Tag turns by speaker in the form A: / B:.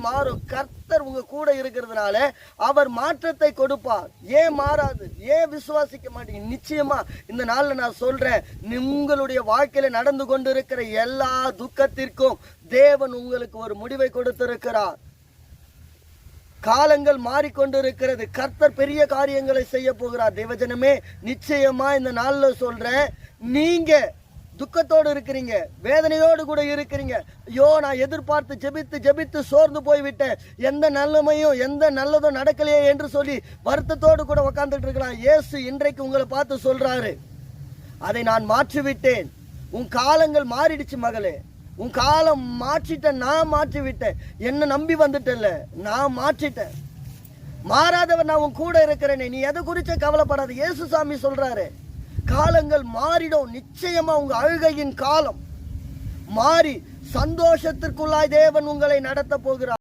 A: மாறும். கர்த்தர் உங்க கூட இருக்கிறதுனால அவர் மாற்றத்தை கொடுப்பார். ஏன் மாறாது? ஏன் விசுவாசிக்க மாட்டீங்க? நிச்சயமா இந்த நாள்ல நான் சொல்றேன், உங்களுடைய வாழ்க்கையில நடந்து கொண்டிருக்கிற எல்லா துக்கத்திற்கும் தேவன் உங்களுக்கு ஒரு முடிவை கொடுத்திருக்கிறார். காலங்கள் மாறிக்கொண்டிருக்கிறது. கர்த்தர் பெரிய காரியங்களை செய்ய போகிறார். தேவஜனமே, நிச்சயமா இந்த நாள்ல சொல்றேன், நீங்க துக்கத்தோடு இருக்கிறீங்க, வேதனையோடு கூட இருக்கிறீங்க. ஐயோ, நான் எதிர்பார்த்து ஜெபித்து சோர்ந்து போய்விட்டேன், எந்த நல்லமையும் எந்த நல்லதும் நடக்கலையே என்று சொல்லி வருத்தத்தோடு கூட உட்கார்ந்துட்டு இருக்கலாம். இயேசு இன்றைக்கு உங்களை பார்த்து சொல்றாரு, அதை நான் மாற்றிவிட்டேன். உன் காலங்கள் மாறிடுச்சு மகளே, உன் காலம் மாற்றிட்டேன், நான் மாற்றி விட்டேன். என்ன நம்பி வந்துட்டல, நான் மாற்றிட்டேன். மாறாதவர் நான் உன் கூட இருக்கிறேனே, நீ எதை குறிச்ச கவலைப்படாத. இயேசு சாமி சொல்றாரு, காலங்கள் மாறிடும். நிச்சயமா உங்க அழுகையின் காலம் மாறி சந்தோஷத்திற்குள்ளாய் தேவன் உங்களை நடத்த போகிறார்.